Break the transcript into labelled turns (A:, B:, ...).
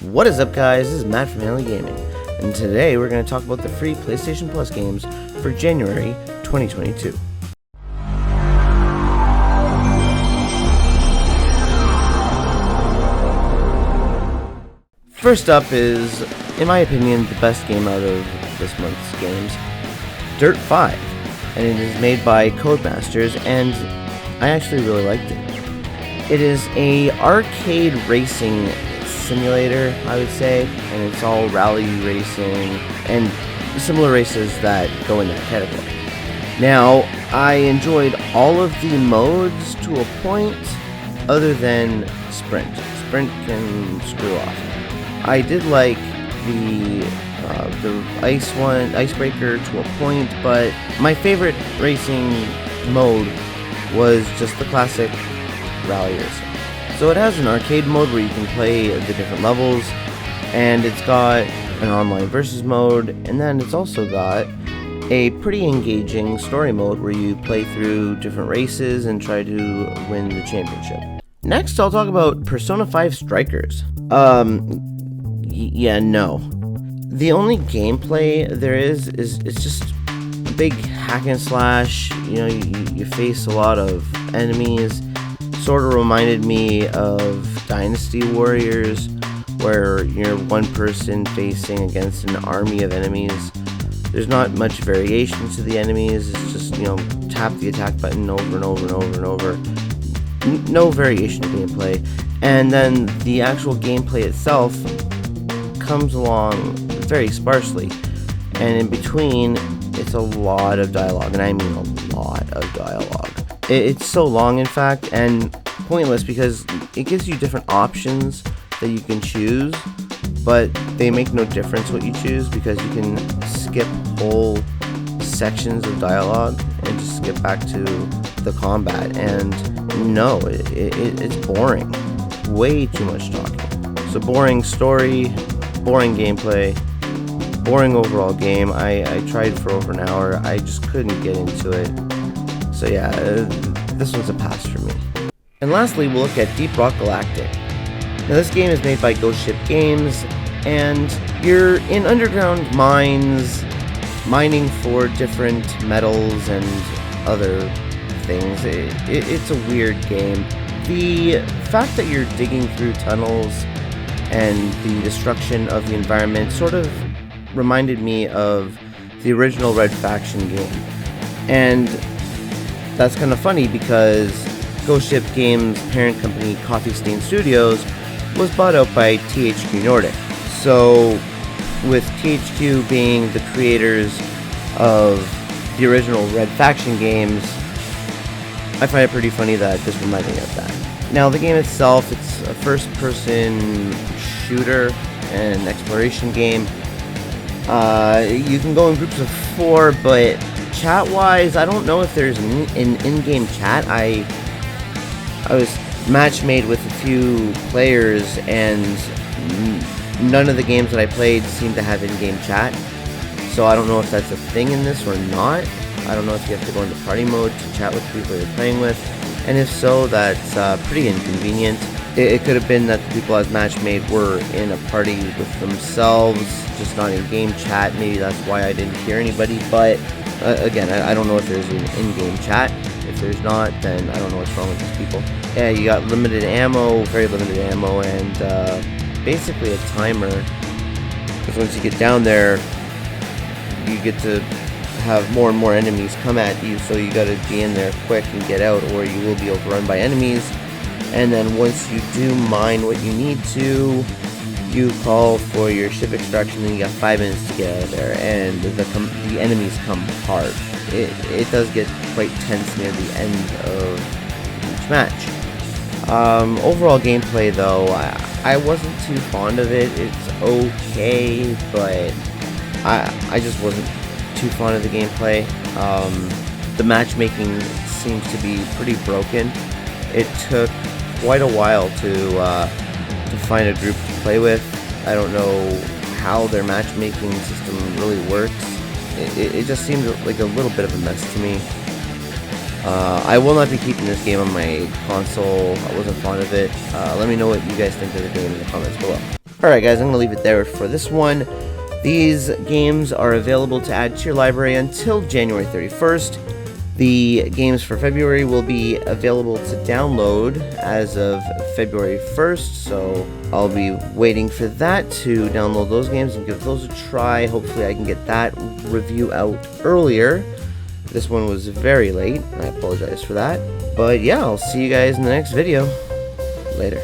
A: What is up, guys? This is Matt from Hanley Gaming, and today we're going to talk about the free PlayStation Plus games for January 2022. First up is, in my opinion, the best game out of this month's games, Dirt 5, and it is made by Codemasters, and I actually really liked it. It is a arcade racing simulator, I would say, and it's all rally racing and similar races that go in that category. Now, I enjoyed all of the modes to a point, other than Sprint. Sprint can screw off. I did like the icebreaker to a point, but my favorite racing mode was just the classic rally racing. So it has an arcade mode where you can play the different levels, and it's got an online versus mode, and then it's also got a pretty engaging story mode where you play through different races and try to win the championship. Next, I'll talk about Persona 5 Strikers. Yeah, no. The only gameplay there is just a big hack and slash. You know, you face a lot of enemies. Sort of reminded me of Dynasty Warriors, where you're one person facing against an army of enemies. There's not much variation to the enemies. It's just, you know, tap the attack button over and over and over and over. No variation to gameplay. And then the actual gameplay itself comes along very sparsely. And in between, it's a lot of dialogue, and I mean a lot of dialogue. It's so long, in fact, and pointless because it gives you different options that you can choose, but they make no difference what you choose because you can skip whole sections of dialogue and just skip back to the combat. And no, it's boring. Way too much talking. So boring story, boring gameplay, boring overall game. I tried for over an hour. I just couldn't get into it. So yeah, this one's a pass for me. And lastly, we'll look at Deep Rock Galactic. Now this game is made by Ghost Ship Games, and you're in underground mines, mining for different metals and other things. It's a weird game. The fact that you're digging through tunnels and the destruction of the environment sort of reminded me of the original Red Faction game. And that's kind of funny because Ghost Ship Games' parent company, Coffee Stain Studios, was bought out by THQ Nordic. So, with THQ being the creators of the original Red Faction games, I find it pretty funny that this reminded me of that. Now, the game itself, it's a first-person shooter and exploration game. You can go in groups of 4, but chat-wise, I don't know if there's an in-game chat. I was match-made with a few players, and none of the games that I played seemed to have in-game chat. So I don't know if that's a thing in this or not. I don't know if you have to go into party mode to chat with people you're playing with. And if so, that's pretty inconvenient. It could have been that the people I was match-made were in a party with themselves, just not in-game chat. Maybe that's why I didn't hear anybody, but again, I don't know if there's an in-game chat. If there's not, then I don't know what's wrong with these people. Yeah, you got limited ammo, very limited ammo, and basically a timer. Because once you get down there, you get to have more and more enemies come at you, so you gotta be in there quick and get out, or you will be overrun by enemies. And then once you do mine what you need to, you call for your ship extraction, and you got 5 minutes to get out of there, and the enemies come hard. It does get quite tense near the end of each match. Overall gameplay, though, I wasn't too fond of it. It's okay, but I just wasn't too fond of the gameplay. The matchmaking seems to be pretty broken. It took quite a while to find a group to play with. I don't know how their matchmaking system really works. It just seemed like a little bit of a mess to me. I will not be keeping this game on my console. I wasn't fond of it. Let me know what you guys think of the game in the comments below. Alright guys, I'm going to leave it there for this one. These games are available to add to your library until January 31st. The games for February will be available to download as of February 1st, so I'll be waiting for that to download those games and give those a try. Hopefully I can get that review out earlier. This one was very late, and I apologize for that. But yeah, I'll see you guys in the next video. Later.